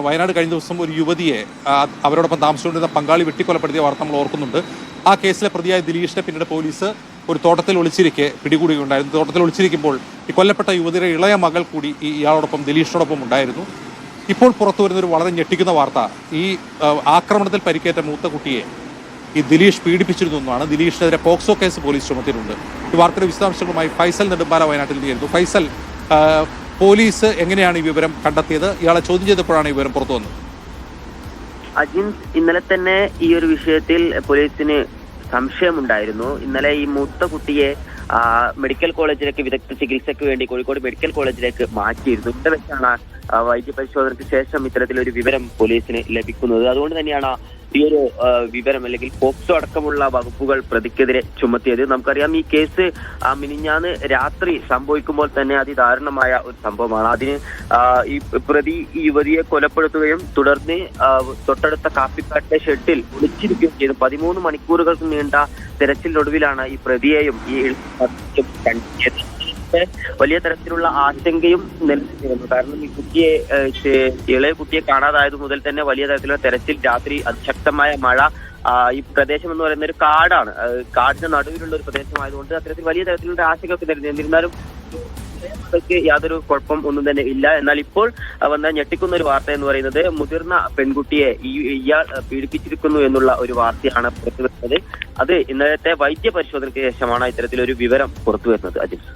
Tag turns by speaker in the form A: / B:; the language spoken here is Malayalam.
A: വയനാട് കഴിഞ്ഞ ദിവസം ഒരു യുവതിയെ അവരോടൊപ്പം താമസിച്ചുകൊണ്ടിരുന്ന പങ്കാളി വെട്ടിക്കൊലപ്പെടുത്തിയ വാർത്ത നമ്മൾ ഓർക്കുന്നുണ്ട്. ആ കേസിലെ പ്രതിയായ ദിലീഷിനെ പിന്നീട് പോലീസ് ഒരു തോട്ടത്തിൽ ഒളിച്ചിരിക്കെ പിടികൂടുകയുണ്ടായിരുന്നു. തോട്ടത്തിൽ ഒളിച്ചിരിക്കുമ്പോൾ ഈ കൊല്ലപ്പെട്ട യുവതിയുടെ ഇളയ മകൾ കൂടി ഇയാളോടൊപ്പം ദിലീഷിനോടൊപ്പം ഉണ്ടായിരുന്നു. ഇപ്പോൾ പുറത്തു വരുന്നൊരു വളരെ ഞെട്ടിക്കുന്ന വാർത്ത, ഈ ആക്രമണത്തിൽ പരിക്കേറ്റ മൂത്ത കുട്ടിയെ ഈ ദിലീഷ് പീഡിപ്പിച്ചിരുന്നു എന്നാണ്. ദിലീഷിനെതിരെ പോക്സോ കേസ് പോലീസ് ചുമത്തിയിട്ടുണ്ട്. ഈ വാർത്തയുടെ വിശദാംശങ്ങളുമായി ഫൈസൽ നെടുമ്പാല വയനാട്ടിൽ നിന്നായിരുന്നു. ഫൈസൽ, പോലീസ് എങ്ങനെയാണ് ഈ വിവരം കണ്ടെത്തിയത്? ഇയാളെ ചോദ്യം ചെയ്തപ്പോഴാണ് ഈ വിവരം പുറത്തു വന്നത്.
B: അജിൻസ്, ഇന്നലെ തന്നെ ഈ ഒരു വിഷയത്തിൽ പോലീസിന് സംശയമുണ്ടായിരുന്നു. ഇന്നലെ ഈ മൂത്ത കുട്ടിയെ മെഡിക്കൽ കോളേജിലേക്ക് വിദഗ്ധ ചികിത്സയ്ക്ക് വേണ്ടി കോഴിക്കോട് മെഡിക്കൽ കോളേജിലേക്ക് മാറ്റിയിരുന്നു. ഇവിടെ വെച്ചാണ് വൈദ്യപരിശോധനയ്ക്ക് ശേഷം ഇത്തരത്തിലൊരു വിവരം പോലീസിന് ലഭിക്കുന്നത്. അതുകൊണ്ട് തന്നെയാണ് ഈ ഒരു വിവരം അല്ലെങ്കിൽ പോക്സോ അടക്കമുള്ള വകുപ്പുകൾ പ്രതിക്കെതിരെ ചുമത്തിയത്. നമുക്കറിയാം, ഈ കേസ് മിനിഞ്ഞാന്ന് രാത്രി സംഭവിക്കുമ്പോൾ തന്നെ അതിദാരുണമായ ഒരു സംഭവമാണ്. അതിന് ഈ പ്രതി ഈ യുവതിയെ കൊലപ്പെടുത്തുകയും തുടർന്ന് തൊട്ടടുത്ത കാപ്പിക്കാട്ടിലെ ഷെഡിൽ ഒളിച്ചിരിക്കുകയും ചെയ്തു. 13 മണിക്കൂറുകൾക്ക് നീണ്ട തെരച്ചിലിനൊടുവിലാണ് ഈ പ്രതിയെയും ഈ കണ്ടെത്തിയത്. വലിയ തരത്തിലുള്ള ആശങ്കയും നിലനിന്നിരുന്നു. കാരണം ഈ കുട്ടിയെ ഇളയ കുട്ടിയെ കാണാതായത് മുതൽ തന്നെ വലിയ തരത്തിലുള്ള തെരച്ചിൽ, രാത്രി അതിശക്തമായ മഴ, ഈ പ്രദേശം എന്ന് പറയുന്ന ഒരു കാടാണ്, കാടിന്റെ നടുവിലുള്ള ഒരു പ്രദേശമായതുകൊണ്ട് അത്തരത്തിൽ വലിയ തരത്തിലുള്ള ആശങ്കയൊക്കെ നിലനിന്നു. എന്നിരുന്നാലും യാതൊരു കുഴപ്പം ഒന്നും തന്നെ ഇല്ല. എന്നാൽ ഇപ്പോൾ വന്ന ഞെട്ടിക്കുന്ന ഒരു വാർത്ത എന്ന് പറയുന്നത് മുതിർന്ന പെൺകുട്ടിയെ ഇയാൾ പീഡിപ്പിച്ചിരിക്കുന്നു എന്നുള്ള ഒരു വാർത്തയാണ് പുറത്തുവരുന്നത്. അത് ഇന്നലത്തെ വൈദ്യ പരിശോധനയ്ക്ക് ശേഷമാണ് ഇത്തരത്തിലൊരു വിവരം പുറത്തുവരുന്നത്. അജിത്.